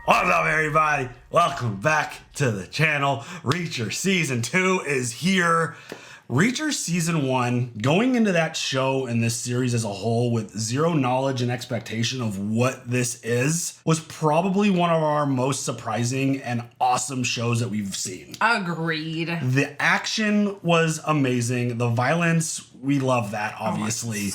What's up, everybody? Welcome back to the channel. Reacher Season 2 is here. Reacher Season 1, going into that show and this series as a whole with zero knowledge and expectation of what this is, was probably one of our most surprising and awesome shows that we've seen. Agreed. The action was amazing. The violence, we love that, obviously.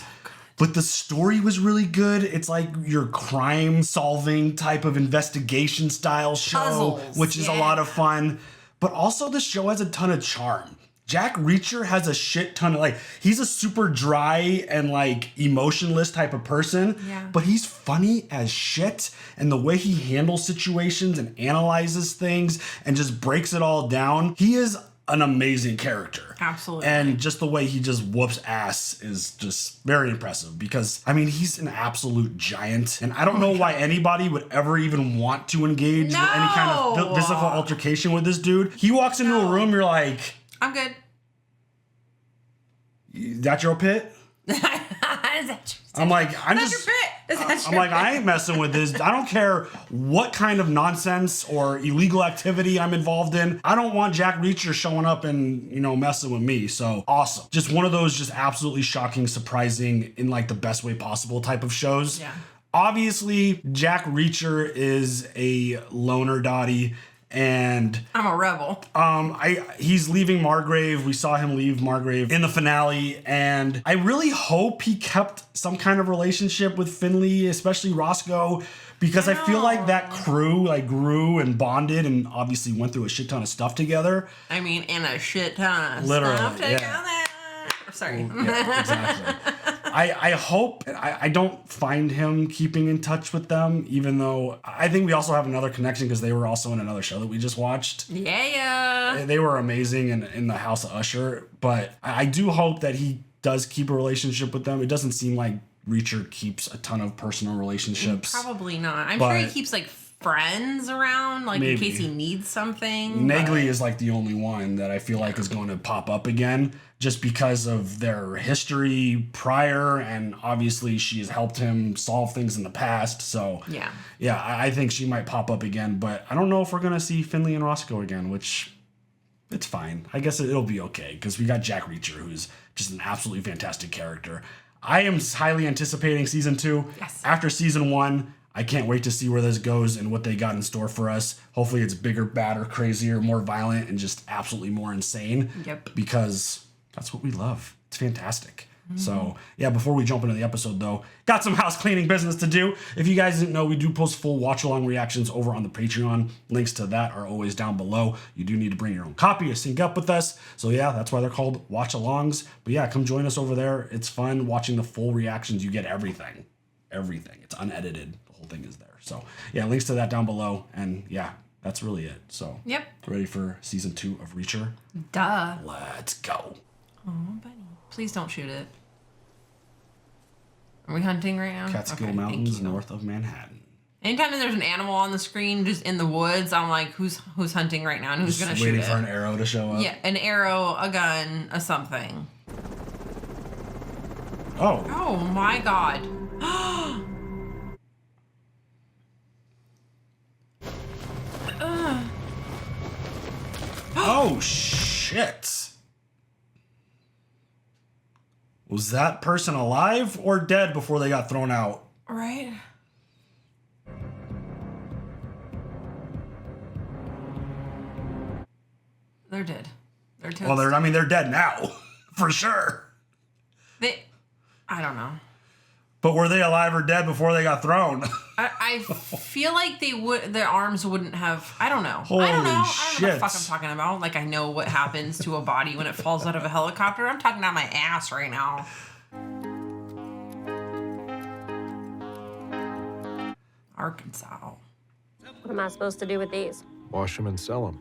But the story was really good. It's like your crime solving type of investigation style show, Puzzles, which is a lot of fun. But also the show has a ton of charm. Jack Reacher has a shit ton of, he's a super dry and emotionless type of person, but he's funny as shit. And the way he handles situations and analyzes things and just breaks it all down, he is an amazing character. Absolutely. And just the way he just whoops ass is just very impressive because, he's an absolute giant. And I don't know why anybody would ever even want to engage with any kind of physical altercation with this dude. He walks into a room, you're like, I'm good. That's your pit? I'm like, I ain't messing with this. I don't care what kind of nonsense or illegal activity I'm involved in. I don't want Jack Reacher showing up and, messing with me. So awesome. Just one of those just absolutely shocking, surprising in the best way possible type of shows. Yeah. Obviously, Jack Reacher is a loner dotty. And I'm a rebel. He's leaving Margrave. We saw him leave Margrave in the finale, and I really hope he kept some kind of relationship with Finley, especially Roscoe, because I feel like that crew grew and bonded and obviously went through a shit ton of stuff together. In a shit ton of Literally, stuff together. Yeah. Sorry. Yeah, exactly. I hope, I don't find him keeping in touch with them, even though I think we also have another connection because they were also in another show that we just watched. Yeah. They were amazing in the House of Usher, but I do hope that he does keep a relationship with them. It doesn't seem like Reacher keeps a ton of personal relationships. Probably not. I'm sure he keeps friends around, in case he needs something. Neagley is the only one that I feel like is going to pop up again just because of their history prior, and obviously she has helped him solve things in the past. So yeah, I think she might pop up again, but I don't know if we're going to see Finley and Roscoe again, which it's fine. I guess it'll be okay because we got Jack Reacher, who's just an absolutely fantastic character. I am highly anticipating season 2. Yes. After season 1, I can't wait to see where this goes and what they got in store for us. Hopefully it's bigger, badder, crazier, more violent, and just absolutely more insane. Yep. Because that's what we love. It's fantastic. So, yeah, before we jump into the episode, though, got some house cleaning business to do. If you guys didn't know, we do post full watch-along reactions over on the Patreon. Links to that are always down below. You do need to bring your own copy to sync up with us. So, yeah, that's why they're called watch-alongs. But, yeah, come join us over there. It's fun watching the full reactions. You get everything. Everything. It's unedited. The whole thing is there. So, yeah, links to that down below. And, yeah, that's really it. So, yep. Ready for season 2 of Reacher? Duh. Let's go. Oh, buddy. Please don't shoot it. Are we hunting right now? Catskill Mountains, north of Manhattan. Anytime there's an animal on the screen just in the woods, I'm like, who's hunting right now and who's going to shoot it? Waiting for an arrow to show up? Yeah, an arrow, a gun, a something. Oh. Oh, my God. Oh, shit. Was that person alive or dead before they got thrown out? Right. They're dead. They're dead. Well, they're dead now, for sure. I don't know. But were they alive or dead before they got thrown? I feel like their arms wouldn't have. I don't know. Holy I don't know shit. what the fuck I'm talking about. I know what happens to a body when it falls out of a helicopter. I'm talking out my ass right now. Arkansas. What am I supposed to do with these? Wash them and sell them.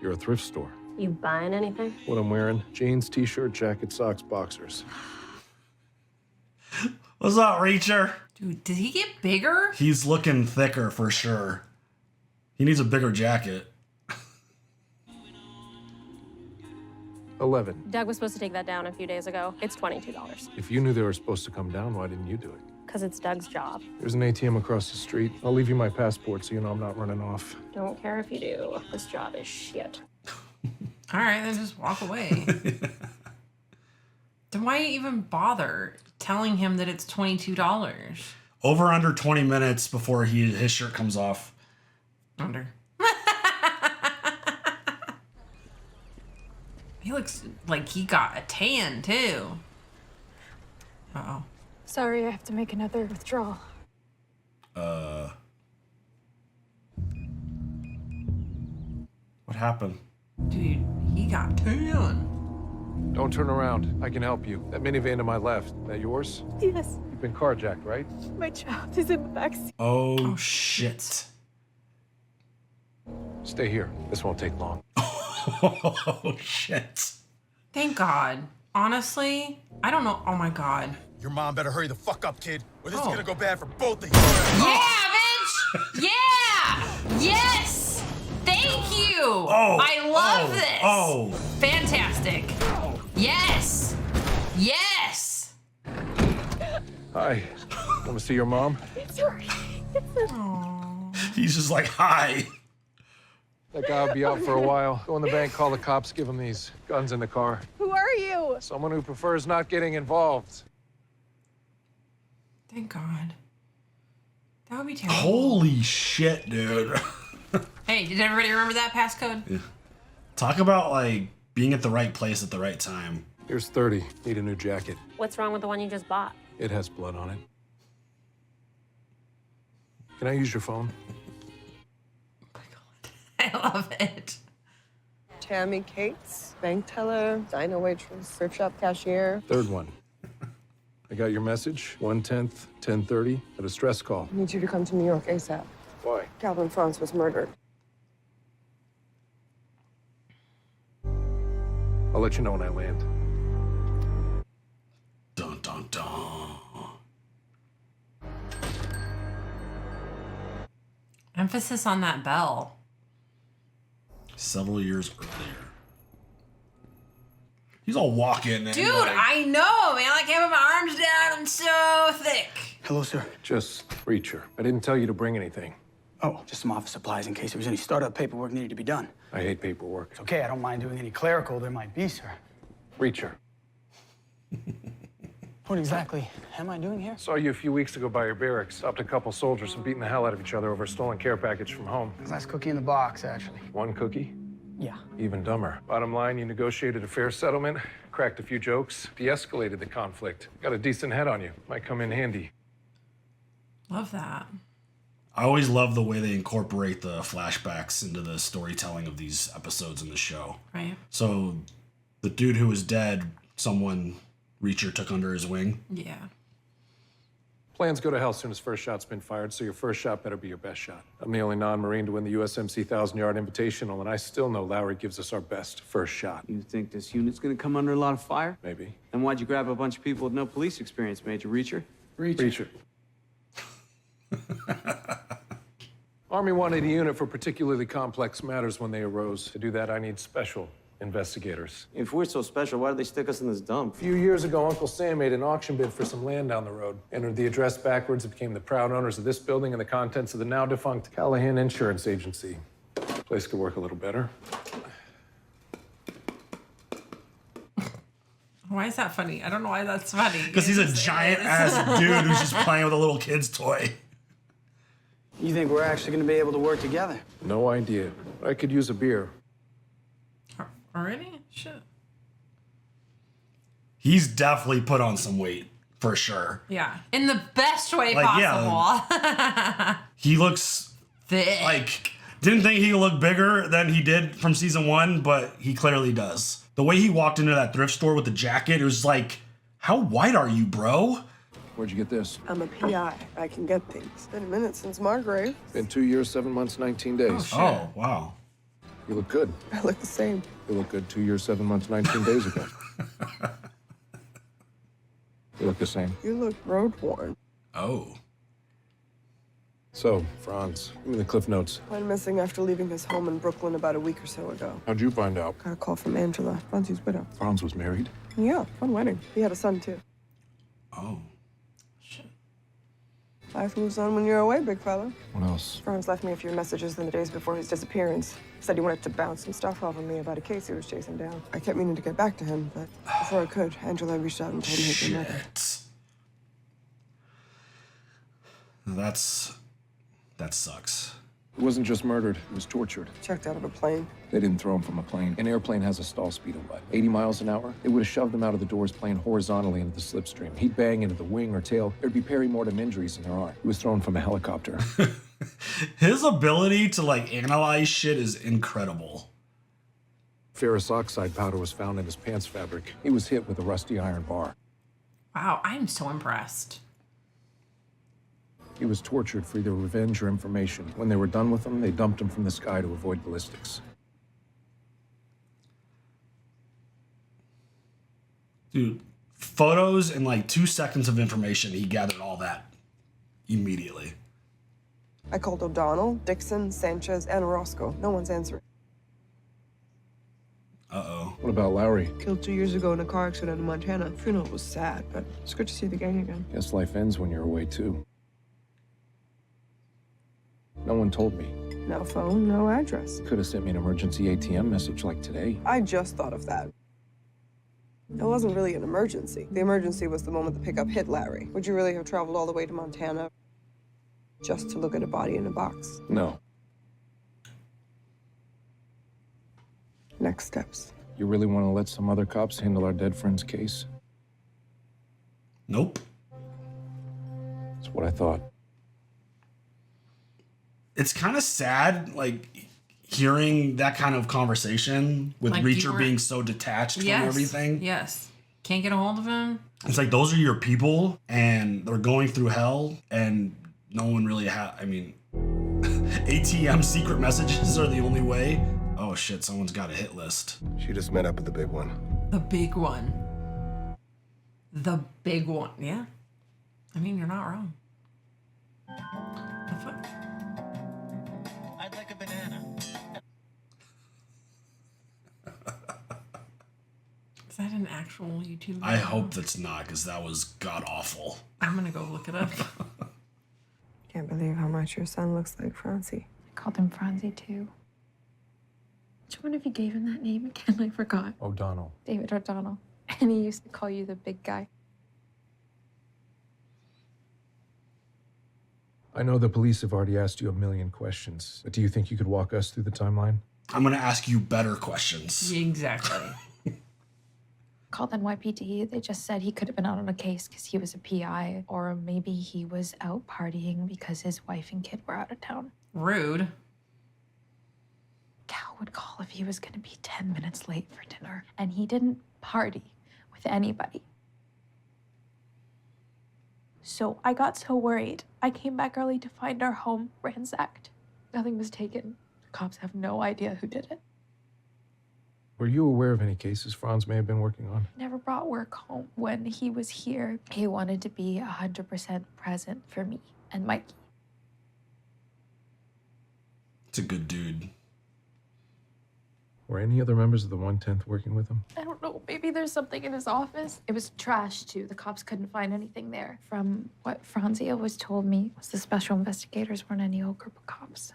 You're a thrift store. You buying anything? What I'm wearing, jeans, t-shirt, jacket, socks, boxers. What's up, Reacher? Dude, did he get bigger? He's looking thicker for sure. He needs a bigger jacket. 11. Doug was supposed to take that down a few days ago. It's $22. If you knew they were supposed to come down, why didn't you do it? Because it's Doug's job. There's an ATM across the street. I'll leave you my passport so you know I'm not running off. Don't care if you do. This job is shit. All right, then just walk away. Then why even bother telling him that it's $22? Over under 20 minutes before his shirt comes off. Under. He looks like he got a tan, too. Uh-oh. Sorry, I have to make another withdrawal. What happened? Dude, he got tan. Don't turn around. I can help you. That minivan to my left, that yours? Yes, You've been carjacked, right? my child is in the backseat. Oh, shit. Stay here. This won't take long. Oh, shit. Thank God. Honestly, I don't know. Oh, my God. Your mom better hurry the fuck up, kid, or this is Oh. gonna go bad for both of you. Yeah, bitch! Yeah! Yes! Thank you! I love this! Oh. Fantastic. Yes! Yes! Hi. Want to see your mom? Sorry. He's just like, hi. That guy will be out for a while. Go in the bank, call the cops, give him these guns in the car. Who are you? Someone who prefers not getting involved. Thank God. That would be terrible. Holy shit, dude. Hey, did everybody remember that passcode? Talk about, like, being at the right place at the right time. Here's 30. Need a new jacket. What's wrong with the one you just bought? It has blood on it. Can I use your phone? I love it. Tammy Cates, bank teller, diner waitress, thrift shop cashier. Third one. I got your message. 1/10, 10:30 at a stress call. I need you to come to New York ASAP. Why? Calvin Franz was murdered. I'll let you know when I land. Dun, dun, dun. Emphasis on that bell. Several years earlier. He's all walking. And Dude, like, I know, man. I can't put my arms down. I'm so thick. Hello, sir. Just Reacher. I didn't tell you to bring anything. Oh, just some office supplies in case there was any startup paperwork needed to be done. I hate paperwork. It's okay, I don't mind doing any clerical there might be, sir. Reacher. What exactly am I doing here? Saw you a few weeks ago by your barracks. Stopped a couple soldiers from beating the hell out of each other over a stolen care package from home. Last cookie in the box, actually. One cookie? Yeah. Even dumber. Bottom line, you negotiated a fair settlement, cracked a few jokes, de-escalated the conflict. Got a decent head on you. Might come in handy. Love that. I always love the way they incorporate the flashbacks into the storytelling of these episodes in the show. Right? So the dude who was dead, someone Reacher took under his wing. Yeah. Plans go to hell soon as first shot's been fired, so your first shot better be your best shot. I'm the only non-Marine to win the USMC 1,000-yard invitational, and I still know Lowry gives us our best first shot. You think this unit's gonna come under a lot of fire? Maybe. Then why'd you grab a bunch of people with no police experience, Major Reacher? Reacher. Army wanted a unit for particularly complex matters when they arose. To do that, I need special investigators. If we're so special, why did they stick us in this dump? A few years ago, Uncle Sam made an auction bid for some land down the road. Entered the address backwards and became the proud owners of this building and the contents of the now defunct Callahan Insurance Agency. Place could work a little better. Why is that funny? I don't know why that's funny. Because he's a giant ass dude who's just playing with a little kid's toy. You think we're actually gonna be able to work together? No idea. I could use a beer. Already? Shit. He's definitely put on some weight, for sure. Yeah. In the best way Like, possible. He looks Thick. like, didn't think he looked bigger than he did from season 1, but he clearly does. The way he walked into that thrift store with the jacket, it was like, how white are you, bro? Where'd you get this? I'm a PI. I can get things. It's been a minute since Margrave. Been 2 years, 7 months, 19 days. shit. Oh, wow. You look good. I look the same. You look good 2 years, 7 months, 19 days ago. You look the same. You look road worn. Oh. So, Franz, give me the Cliff Notes. Went missing after leaving his home in Brooklyn about a week or so ago. How'd you find out? Got a call from Angela, Fonzie's widow. Franz was married. Yeah, fun wedding. He had a son, too. Oh. Shit. Life moves on when you're away, big fella. What else? Franz left me a few messages in the days before his disappearance. Said he wanted to bounce some stuff off of me about a case he was chasing down. I kept meaning to get back to him, but before I could, Angela reached out and told me he'd been murdered. That sucks. He wasn't just murdered, he was tortured. Checked out of a plane. They didn't throw him from a plane. An airplane has a stall speed of what, 80 miles an hour? They would have shoved him out of the doors plane horizontally into the slipstream. He'd bang into the wing or tail. There'd be peri-mortem injuries in their arm. He was thrown from a helicopter. His ability to like analyze shit is incredible. Ferrous oxide powder was found in his pants fabric. He was hit with a rusty iron bar. Wow, I'm so impressed. He was tortured for either revenge or information. When they were done with him, they dumped him from the sky to avoid ballistics. Dude, photos and like 2 seconds of information, he gathered all that immediately. I called O'Donnell, Dixon, Sanchez, and Orozco. No one's answering. Uh-oh. What about Lowry? Killed 2 years ago in a car accident in Montana. Funeral was sad, but it's good to see the gang again. Guess life ends when you're away, too. No one told me. No phone, no address. Could have sent me an emergency ATM message like today. I just thought of that. It wasn't really an emergency. The emergency was the moment the pickup hit Larry. Would you really have traveled all the way to Montana just to look at a body in a box? No. Next steps. You really want to let some other cops handle our dead friend's case? Nope. That's what I thought. It's kind of sad, like, hearing that kind of conversation with Like, Reacher you were- being so detached from everything. Yes. Can't get a hold of him. It's like, those are your people, and they're going through hell, and no one really I mean, ATM secret messages are the only way. Oh, shit, someone's got a hit list. She just met up with the big one. The big one. The big one. Yeah. I mean, you're not wrong. The fuck? I'd like a banana. Is that an actual YouTube video? I hope that's not, because that was god-awful. I'm gonna go look it up. Can't believe how much your son looks like Francie. I called him Franzi too. Which one of you gave him that name again? I forgot. O'Donnell. David O'Donnell. And he used to call you the big guy. I know the police have already asked you a million questions, but do you think you could walk us through the timeline? I'm going to ask you better questions. Exactly. Called NYPD. They just said he could have been out on a case because he was a PI, or maybe he was out partying because his wife and kid were out of town. Rude. Cal would call if he was going to be 10 minutes late for dinner, and he didn't party with anybody. So I got so worried. I came back early to find our home ransacked. Nothing was taken. The cops have no idea who did it. Were you aware of any cases Franz may have been working on? Never brought work home. When he was here, he wanted to be 100% present for me and Mikey. It's a good dude. Were any other members of the 110th working with him? I don't know, maybe there's something in his office. It was trash, too. The cops couldn't find anything there. From what Franzi always told me, was the special investigators weren't any old group of cops.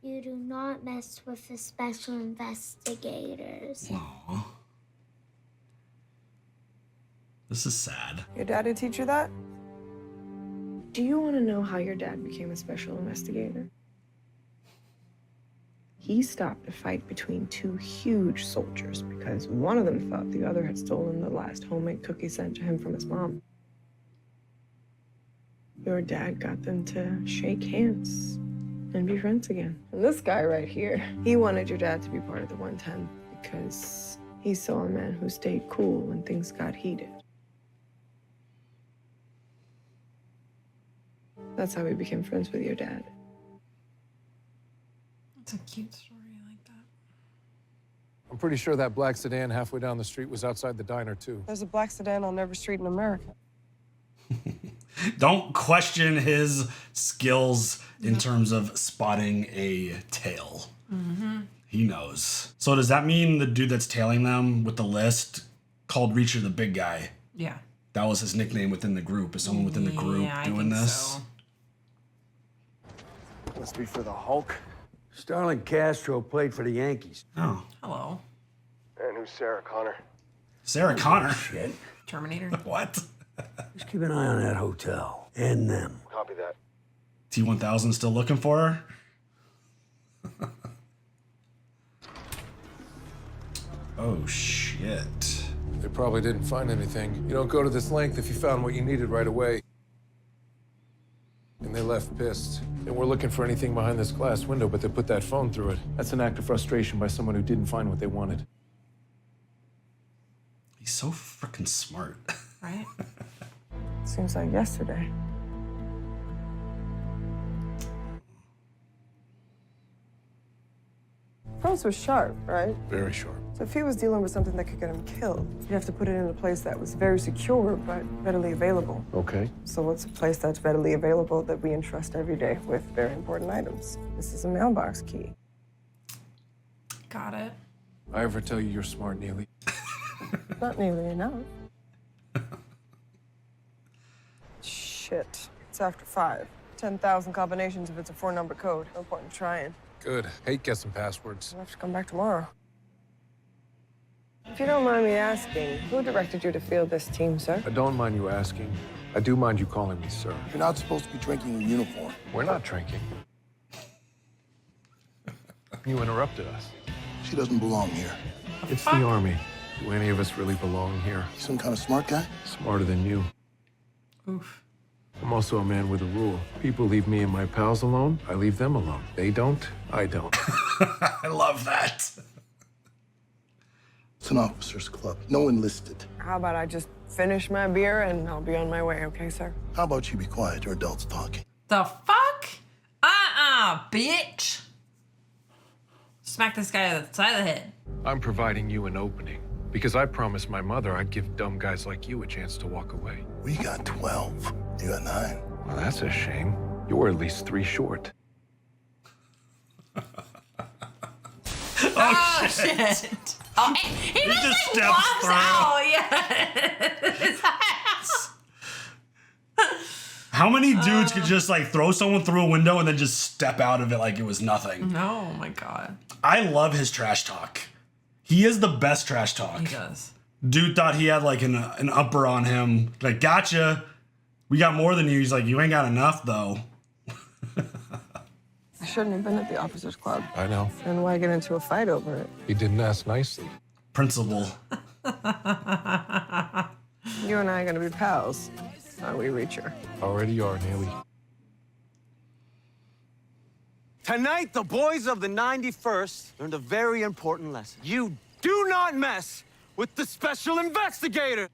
You do not mess with the special investigators. Aww. This is sad. Your daddy teach you that? Do you want to know how your dad became a special investigator? He stopped a fight between two huge soldiers because one of them thought the other had stolen the last homemade cookie sent to him from his mom. Your dad got them to shake hands and be friends again. And this guy right here, he wanted your dad to be part of the 110 because he saw a man who stayed cool when things got heated. That's how he became friends with your dad. It's a cute story. I like that. I'm pretty sure that black sedan halfway down the street was outside the diner, too. There's a black sedan on every street in America. Don't question his skills in terms of spotting a tail. Mm-hmm. He knows. So does that mean the dude that's tailing them with the list called Reacher the big guy? Yeah. That was his nickname within the group. Is someone within the group doing this? So. Must be for the Hulk. Starlin Castro played for the Yankees. Oh. Hello. And who's Sarah Connor? Sarah Connor? Shit. Terminator. What? Just keep an eye on that hotel and them. Copy that. T-1000 still looking for her? Oh, shit. They probably didn't find anything. You don't go to this length if you found what you needed right away. And they left pissed. And we're looking for anything behind this glass window, but they put that phone through it. That's an act of frustration by someone who didn't find what they wanted. He's so freaking smart. Right? Seems like yesterday. Pros was sharp, right? Very sharp. So if he was dealing with something that could get him killed, you'd have to put it in a place that was very secure but readily available. Okay. So what's a place that's readily available that we entrust every day with very important items? This is a mailbox key. Got it. I ever tell you you're smart, Neagley? Not nearly enough. Shit. It's after 5. 10,000 combinations if it's a 4-number code. No point in trying. Good. Hate guessing passwords. I'll have to come back tomorrow. If you don't mind me asking, who directed you to field this team, sir? I don't mind you asking. I do mind you calling me sir. You're not supposed to be drinking in uniform. We're not drinking. You interrupted us. She doesn't belong here. It's the Army. Do any of us really belong here? You some kind of smart guy? Smarter than you. Oof. I'm also a man with a rule. People leave me and my pals alone, I leave them alone. They don't, I don't. I love that. It's an officers' club. No enlisted. How about I just finish my beer and I'll be on my way, okay, sir? How about you be quiet? You're adults talking. The fuck? Bitch. Smack this guy on the side of the head. I'm providing you an opening because I promised my mother I'd give dumb guys like you a chance to walk away. We got 12. You got 9. Well, that's a shame. You were at least 3 short. Oh, shit. Oh, he just steps through. out. Yeah. His ass. How many dudes could just like throw someone through a window and then just step out of it like it was nothing? Oh my God. I love his trash talk. He is the best trash talk. He does. Dude thought he had like an upper on him. Like, gotcha. We got more than you. He's like, you ain't got enough though. I shouldn't have been at the officers' club. I know. And why get into a fight over it? He didn't ask nicely. Principal. You and I are gonna be pals. Are we, Reacher? Already are, Neagley. Tonight, the boys of the 91st learned a very important lesson. You do not mess with the special investigator.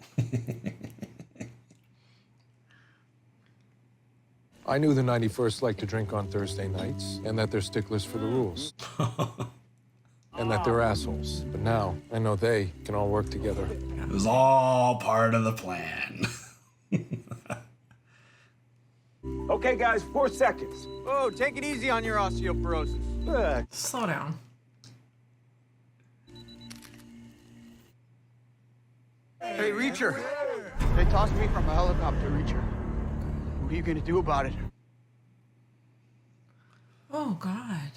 I knew the 91st liked to drink on Thursday nights and that they're sticklers for the rules. And that they're assholes. But now, I know they can all work together. It was all part of the plan. Okay, guys, 4 seconds. Oh, take it easy on your osteoporosis. Slow down. Hey, Reacher. They tossed me from a helicopter, Reacher. What are you gonna do about it? Oh, God.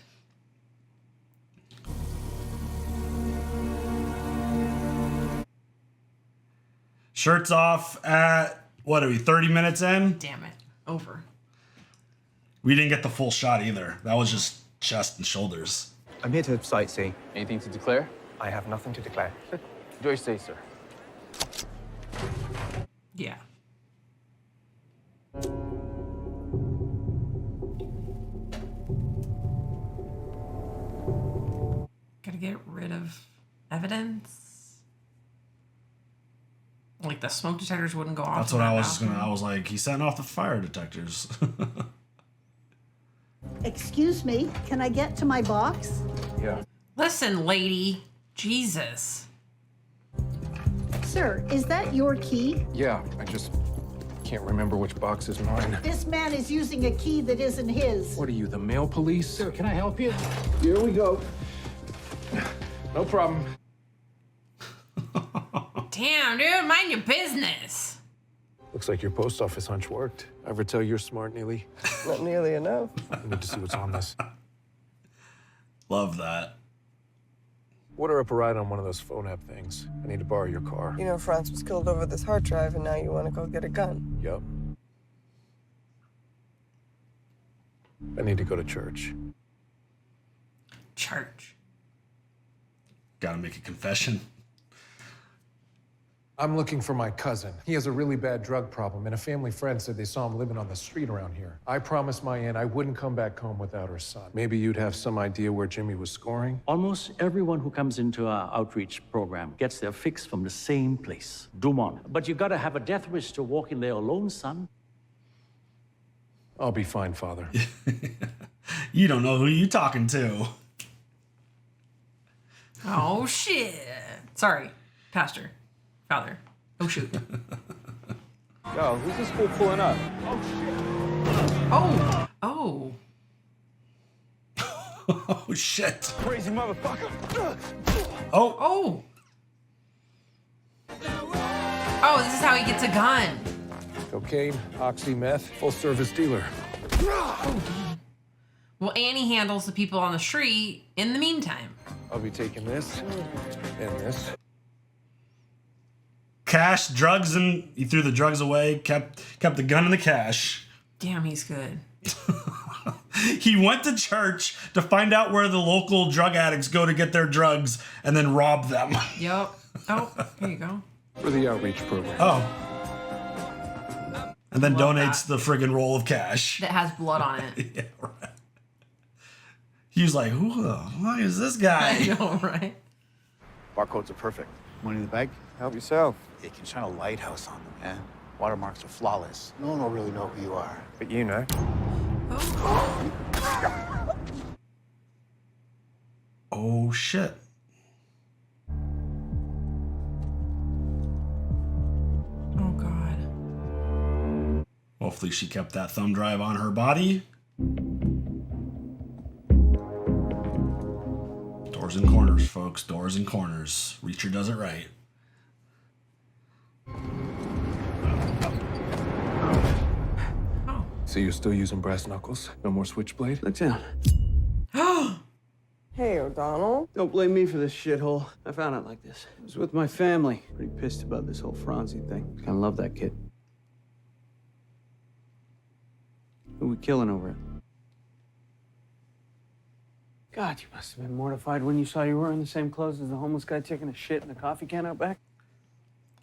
Shirts off at, what are we, 30 minutes in? Damn it. Over. We didn't get the full shot either. That was just chest and shoulders. I'm here to sightsee. Anything to declare? I have nothing to declare. Enjoy your stay, sir. Yeah. Gotta get rid of evidence. Like the smoke detectors wouldn't go off. That's what I was just gonna. I was like, he's setting off the fire detectors. Excuse me, can I get to my box? Yeah. Listen, lady. Jesus. Sir, is that your key? Yeah, I just can't remember which box is mine. This man is using a key that isn't his. What are you, the mail police? Sir, can I help you? Here we go. No problem. Damn, dude, mind your business. Looks like your post office hunch worked. Ever tell you're smart, Neagley? Not nearly enough. I need to see what's on this. Love that. Order up a ride on one of those phone app things. I need to borrow your car. You know Franz was killed over this hard drive, and now you want to go get a gun. Yup. I need to go to church. Church. Gotta make a confession. I'm looking for my cousin. He has a really bad drug problem, and a family friend said they saw him living on the street around here. I promised my aunt I wouldn't come back home without her son. Maybe you'd have some idea where Jimmy was scoring? Almost everyone who comes into our outreach program gets their fix from the same place, Dumont. But you gotta have a death wish to walk in there alone, son. I'll be fine, Father. You don't know who you talking to. Oh, shit. Sorry, Pastor. Father. Oh, shoot. Yo, who's this fool pulling up? Oh. Oh. Oh, shit. Crazy motherfucker. Oh. Oh. Oh, this is how he gets a gun. Cocaine, oxy, meth, full-service dealer. Well, Annie handles the people on the street in the meantime. I'll be taking this and this. Cash, drugs, and he threw the drugs away, kept the gun and the cash. Damn, he's good. He went to church to find out where the local drug addicts go to get their drugs and then rob them. Yep. Oh, here you go. For the outreach program. Oh. And then Love donates the friggin' roll of cash. That has blood on it. Yeah, right. He was like, who the fuck is this guy? I know, right? Barcodes are perfect. Money in the bank? Help yourself. You can shine a lighthouse on them, man. Watermarks are flawless. No one will really know who you are. But you know. Oh, shit. Oh, God. Hopefully she kept that thumb drive on her body. Doors and corners, folks. Doors and corners. Reacher does it right. So you're still using brass knuckles? No more switchblade? Look down. Hey, O'Donnell. Don't blame me for this shithole. I found out like this. I was with my family. Pretty pissed about this whole Franzi thing. Kind of love that kid. Who we killing over it? God, you must have been mortified when you saw you were wearing the same clothes as the homeless guy taking a shit in the coffee can out back.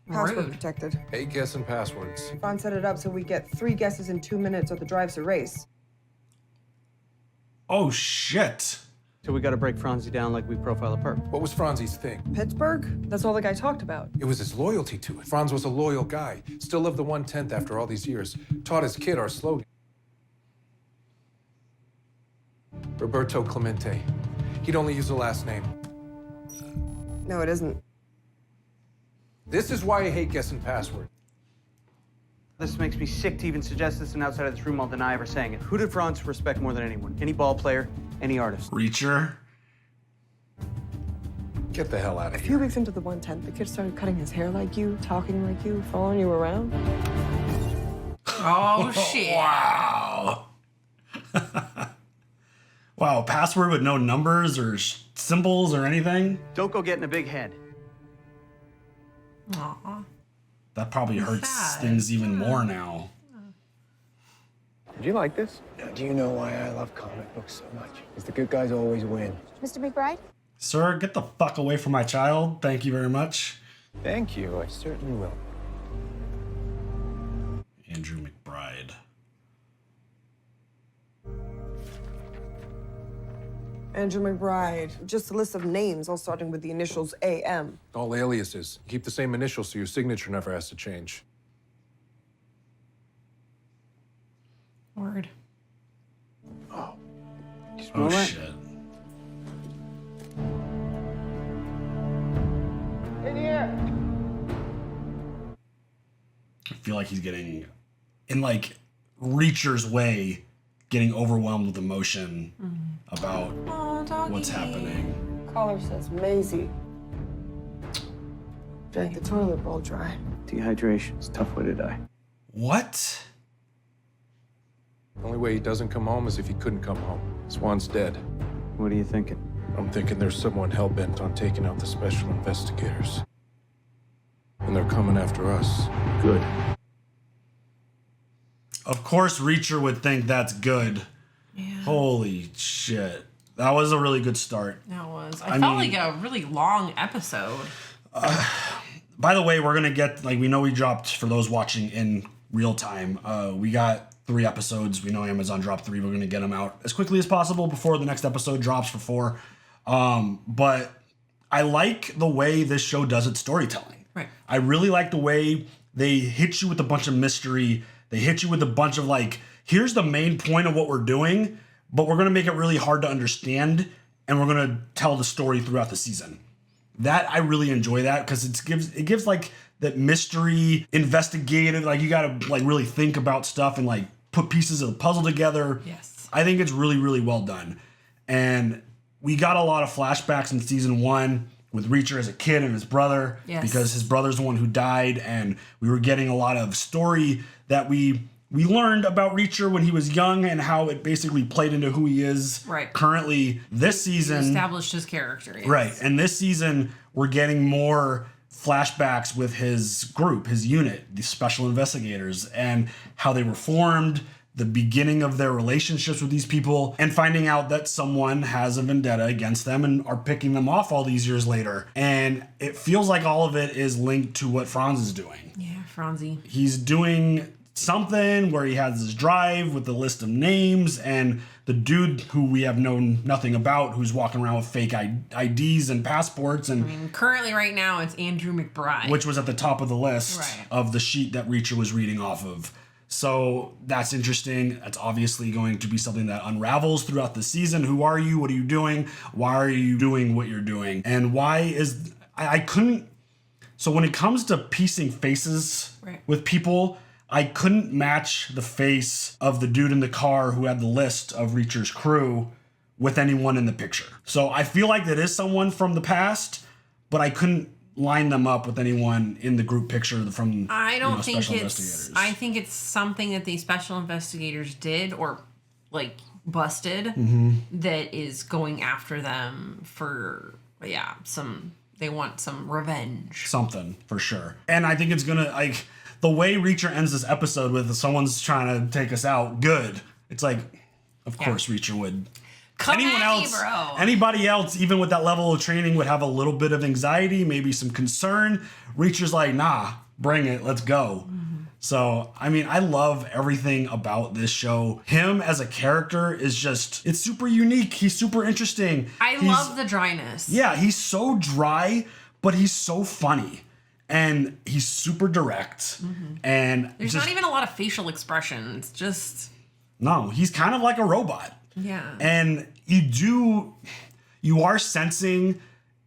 Password Rude. protected. 8 guessing passwords. Franz set it up so we get 3 guesses in 2 minutes or the drive's a race. Oh, shit. So we gotta break Franzi down like we profile a perp. What was Franzi's thing? Pittsburgh? That's all the guy talked about. It was his loyalty to it. Franz was a loyal guy. Still lived the 1/10 after all these years. Taught his kid our slogan. Roberto Clemente. He'd only use the last name. No, it isn't. This is why I hate guessing passwords. This makes me sick to even suggest this, and outside of this room, I'll deny ever saying it. Who did Franz respect more than anyone? Any ball player, any artist? Reacher. Get the hell out of A here. few weeks into the 110, the kid started cutting his hair like you, talking like you, following you around. Oh, shit. Wow. Wow, password with no numbers or symbols or anything? Don't go getting a big head. Aw. That probably hurts Sad. things even more now. Did you like this? Now, do you know why I love comic books so much? Because the good guys always win. Mr. McBride? Sir, get the fuck away from my child. Thank you very much. Thank you. I certainly will. Andrew McBride. Andrew McBride. Just a list of names, all starting with the initials AM. All aliases. Keep the same initials so your signature never has to change. Word. You smell Oh, that? shit. In here. I feel like he's getting, in like Reacher's way, getting overwhelmed with emotion about Oh, doggy. what's happening. Caller says Maisie. Drank the toilet bowl dry. Dehydration. It's a tough way to die. What? The only way he doesn't come home is if he couldn't come home. Swan's dead. What are you thinking? I'm thinking there's someone hell-bent on taking out the special investigators. And they're coming after us. Good. Of course, Reacher would think that's good. Yeah. Holy shit. That was a really good start. That was. I felt like a really long episode. By the way, we're going to get, like, we know we dropped, for those watching in real time, we got 3 episodes. We know Amazon dropped 3. We're going to get them out as quickly as possible before the next episode drops for 4. But I like the way this show does its storytelling. Right. I really like the way they hit you with a bunch of mystery. They hit you with a bunch of, like, here's the main point of what we're doing, but we're going to make it really hard to understand, and we're going to tell the story throughout the season. That, I really enjoy that, because it gives like that mystery, investigative, like you got to like really think about stuff and like put pieces of the puzzle together. Yes. I think it's really, really well done. And we got a lot of flashbacks in season 1 with Reacher as a kid and his brother, because his brother's the one who died, and we were getting a lot of story that we learned about Reacher when he was young and how it basically played into who he is currently this season. He established his character. Yes. Right. And this season, we're getting more flashbacks with his group, his unit, the special investigators, and how they were formed, the beginning of their relationships with these people, and finding out that someone has a vendetta against them and are picking them off all these years later. And it feels like all of it is linked to what Franz is doing. Yeah, Franzi. He's doing something where he has this drive with the list of names, and the dude who we have known nothing about, who's walking around with fake IDs and passports, and I mean, currently right now it's Andrew McBride, which was at the top of the list of the sheet that Reacher was reading off of. So that's interesting. That's obviously going to be something that unravels throughout the season. Who are you? What are you doing? Why are you doing what you're doing? And why is I couldn't. So when it comes to piecing faces with people, I couldn't match the face of the dude in the car who had the list of Reacher's crew with anyone in the picture. So I feel like that is someone from the past, but I couldn't line them up with anyone in the group picture from I don't think special it's. investigators. I think it's something that the special investigators did or like busted that is going after them for some. They want some revenge. Something for sure, and I think it's gonna like. The way Reacher ends this episode with someone's trying to take us out, good. It's like, of course Reacher would. Anybody else, even with that level of training, would have a little bit of anxiety, maybe some concern. Reacher's like, nah, bring it, let's go. So, I mean, I love everything about this show. Him as a character is just, it's super unique. He's super interesting. I love the dryness. Yeah, he's so dry, but he's so funny. And he's super direct. And there's not even a lot of facial expressions. Just no, he's kind of like a robot. Yeah. And you are sensing,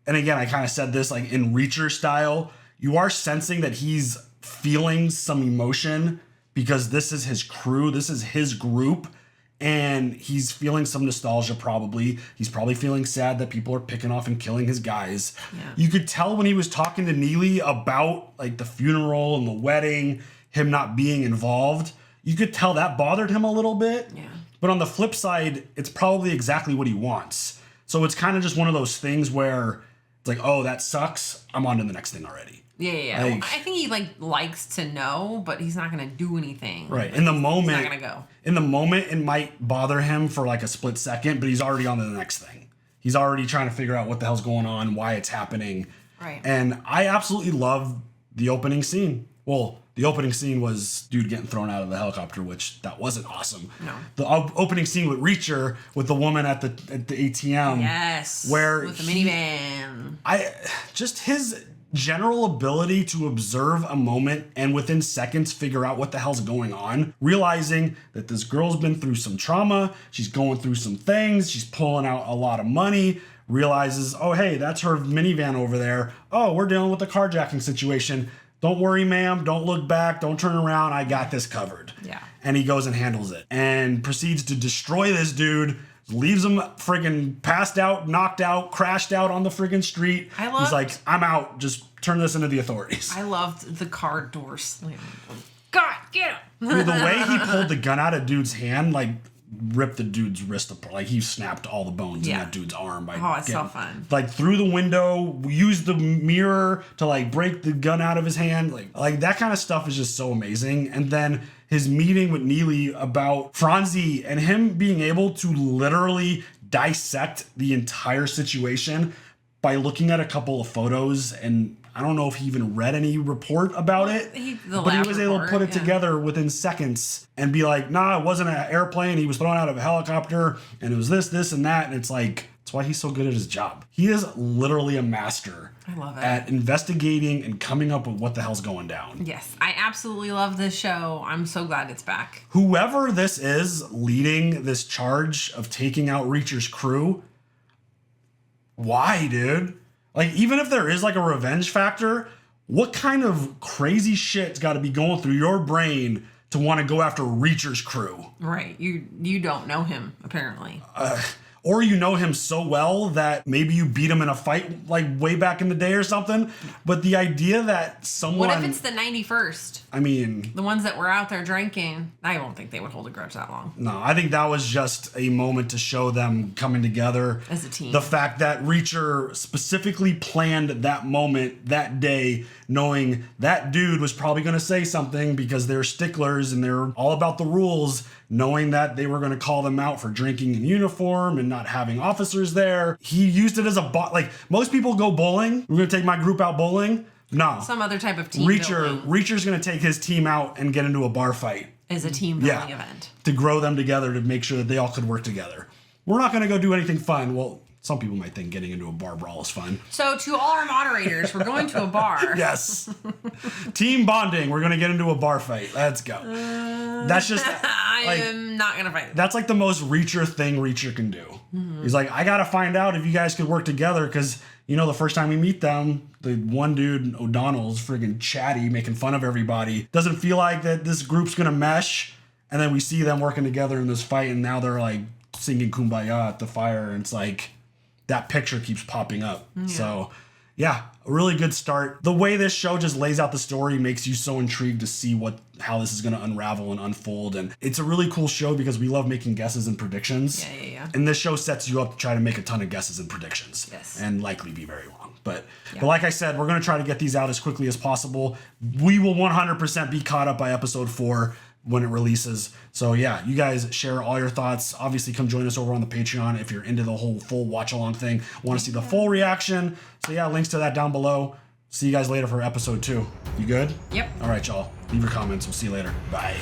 and again, I kind of said this like in Reacher style, you are sensing that he's feeling some emotion because this is his crew, this is his group. And he's feeling some nostalgia probably. He's probably feeling sad that people are picking off and killing his guys. Yeah. You could tell when he was talking to Neagley about like the funeral and the wedding, him not being involved. You could tell that bothered him a little bit. Yeah. But on the flip side, it's probably exactly what he wants. So it's kind of just one of those things where it's like, oh, that sucks. I'm on to the next thing already. Yeah. Like, I think he likes to know, but he's not gonna do anything. Right. In the moment, he's not gonna go. In the moment, it might bother him for like a split second, but he's already on to the next thing. He's already trying to figure out what the hell's going on, why it's happening. Right. And I absolutely love the opening scene. Well, the opening scene was dude getting thrown out of the helicopter, which that wasn't awesome. No. The opening scene with Reacher with the woman at the ATM. Yes. Where with the minivan. Just his general ability to observe a moment and within seconds figure out what the hell's going on, realizing that this girl's been through some trauma, she's going through some things, she's pulling out a lot of money, realizes, oh, hey, that's her minivan over there. Oh, we're dealing with a carjacking situation. Don't worry, ma'am. Don't look back. Don't turn around. I got this covered. Yeah. And he goes and handles it and proceeds to destroy this dude. Leaves him friggin' passed out, knocked out, crashed out on the friggin' street. He's like, I'm out. Just turn this into the authorities. I loved the car door slam. God, get him. I mean, the way he pulled the gun out of dude's hand, like, ripped the dude's wrist apart. Like, he snapped all the bones in that dude's arm. By it's so fun. Like, through the window, used the mirror to, like, break the gun out of his hand. Like that kind of stuff is just so amazing. And then his meeting with Neagley about Franzi and him being able to literally dissect the entire situation by looking at a couple of photos. And I don't know if he even read any report about it, but he was able to put it together within seconds and be like, nah, it wasn't an airplane. He was thrown out of a helicopter and it was this, and that. And it's like, that's why he's so good at his job. He is literally a master at investigating and coming up with what the hell's going down. Yes, I absolutely love this show. I'm so glad it's back. Whoever this is leading this charge of taking out Reacher's crew, why, dude? Like, even if there is like a revenge factor, what kind of crazy shit's got to be going through your brain to want to go after Reacher's crew? Right. You don't know him, apparently. Or you know him so well that maybe you beat him in a fight like way back in the day or something. But the idea that someone... What if it's the 91st? I mean... The ones that were out there drinking, I don't think they would hold a grudge that long. No, I think that was just a moment to show them coming together. As a team. The fact that Reacher specifically planned that moment, that day, knowing that dude was probably going to say something because they're sticklers and they're all about the rules, knowing that they were going to call them out for drinking in uniform and not having officers there. He used it as a like most people go bowling. We're going to take my group out bowling. No. Some other type of team building. Reacher's going to take his team out and get into a bar fight. As a team building event. To grow them together to make sure that they all could work together. We're not going to go do anything fun. Well, some people might think getting into a bar brawl is fun. So to all our moderators, we're going to a bar. Yes. Team bonding. We're going to get into a bar fight. Let's go. That's just... I am not going to fight. That's like the most Reacher thing Reacher can do. Mm-hmm. He's like, I got to find out if you guys could work together because, you know, the first time we meet them, the one dude, O'Donnell's friggin' chatty, making fun of everybody. Doesn't feel like that this group's going to mesh. And then we see them working together in this fight and now they're like singing Kumbaya at the fire. And it's like... that picture keeps popping up. Yeah. So, yeah, a really good start. The way this show just lays out the story makes you so intrigued to see how this is going to unravel and unfold. And it's a really cool show because we love making guesses and predictions. Yeah. And this show sets you up to try to make a ton of guesses and predictions. Yes. And likely be very wrong. But like I said, we're going to try to get these out as quickly as possible. We will 100% be caught up by episode 4 when it releases. So yeah, you guys share all your thoughts. Obviously come join us over on the Patreon if you're into the whole full watch along thing, want to see the full reaction. So yeah, links to that down below. See you guys later for episode 2. You good? Yep. All right, y'all. Leave your comments. We'll see you later. Bye.